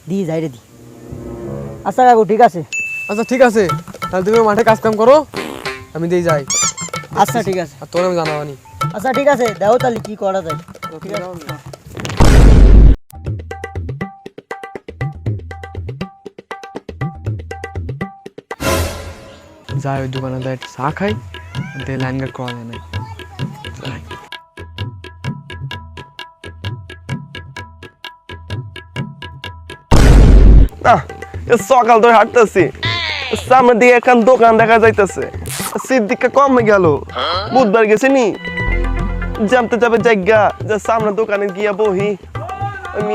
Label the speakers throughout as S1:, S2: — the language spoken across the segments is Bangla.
S1: দি যাই রে দি। আচ্ছা কাকু ঠিক আছে।
S2: আচ্ছা ঠিক আছে, তাহলে তুমি মাঠে কাজ কাম করো, আমি দিয়ে যাই।
S1: আচ্ছা ঠিক আছে।
S2: আর তোর আমি জানাবানি।
S1: আচ্ছা ঠিক আছে, দেখো তাহলে কি করা যায়। ঠিক আছে।
S2: যাই ওই দোকানে যাই একটু চা খাই, দিয়ে লাইন গার্ড করা যায় না। যাই।
S3: সকাল ধরে হাঁটতেছি, সামনের দিকে এখন দোকান দেখা যাইতেছে, সিদ্দিককে কমে গেল, বুধবার গেছে নি, জানতে যাবে জায়গা যে সামনে দোকানে গিয়া বহি। আমি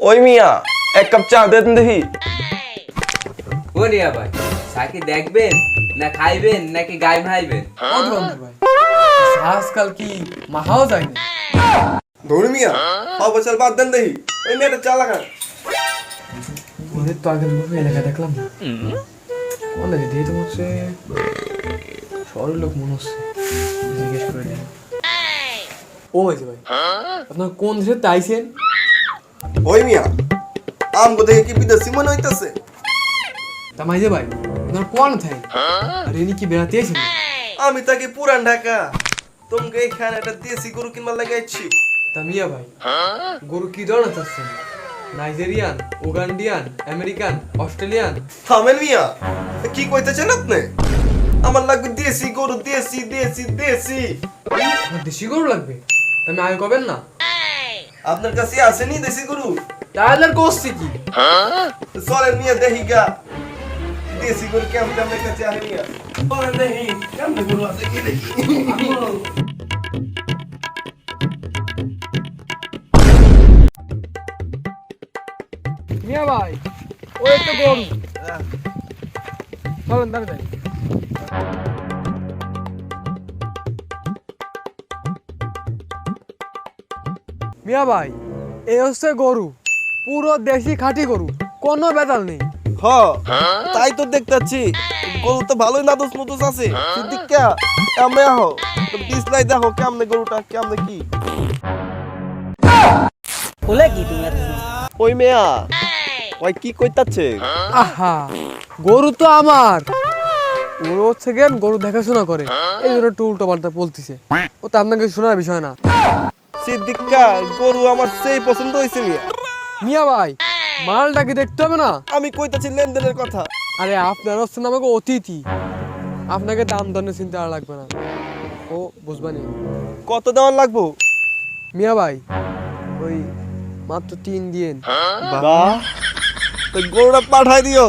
S3: ওই মিয়া এক কাপ চা দেন দেখি।
S4: বলিয়া ভাই, সাকি দেখবেন না খাইবেন নাকি গাই ভাইবেন?
S2: ভাই আজকাল কি মাহাও যায় না।
S3: ধরু মিয়া অবসর বাদ দেন দেখি, ওই মেয়েটা চা লাগান।
S2: ওদের তো আগের মুখে এলাকা দেখলাম না, কোন লাগে দিয়ে তো হচ্ছে শহরের লোক মনে হচ্ছে, জিজ্ঞেস করে দিই। ও হয়েছে ভাই, আপনার কোন দেশে তাইছেন?
S3: ওই মিয়া আমগো দেখে কি বিদেশি মনে হইতাছে?
S2: তা মাইজে ভাই আপনার কোন থাই আর ইনি কি বেড়াতে এসেছেন?
S3: আমি তাকে পুরান ঢাকা, তোমাকে এখানে একটা দেশি গরু কিনবার লাগাইছি।
S2: তা মিয়া ভাই গরু কি ধরনের চাচ্ছেন? Nigerian, Ugandan, American, Australian?
S3: থামেন মিয়া, কি কইতেছেন আপনি? আমার লাগবে দেশি গরু, দেশি দেশি দেশি।
S2: আপনার দেশি গরু লাগবে? আমি আগে কবেন না?
S3: আপনার কাছে আসেনি দেশি গরু?
S2: তাহলে আর করছি কি?
S3: চলেন মিয়া দেখি গা দেশি গরু কেমন কেমন কাছে আহে মিয়া। চলেন দেখি কেমন গরু আছে কি দেখি।
S2: মিয়া ভাই ওই তো গরু, চলেন দাঁড়ে যাই। মিয়া ভাই এই হচ্ছে গরু, পুরো দেশি খাঁটি গরু, কোনো বেতাল নেই।
S3: হ তাই তো দেখতাছি, গরু তো ভালোই নাদুস মুদুস আছে। সিদ্দিক কে আমরা আহো ডিসলাই দেখো কেমনে গরুটা কেমনে কি।
S1: বলে কি তুমি এত?
S3: ওই মেয়া ওই কি কইতাছে?
S2: আহা গরু তো আমার, ওর হচ্ছে গেন গরু দেখাশোনা করে, এই জন্য একটু উল্টো পাল্টা বলতেছে, ও তো আপনাকে শোনার বিষয় না।
S3: সিদ্দিকা গরু আমার সেই পছন্দ হয়েছে মিয়া।
S2: মিয়া ভাই মালটা কি দেখতে হবে না?
S3: আমি কইতাছি লেনদেনের কথা।
S2: আরে আপনার হচ্ছেন আমাকে অতিথি, আপনাকে দাম দরের চিন্তা আর লাগবে না, ও বুঝবানি।
S3: কত দেওয়ার লাগবো?
S2: মিয়া ভাই ওই মাত্র 3 দিয়েন।
S3: বাহ, তো গরুটা পাঠাই দিও।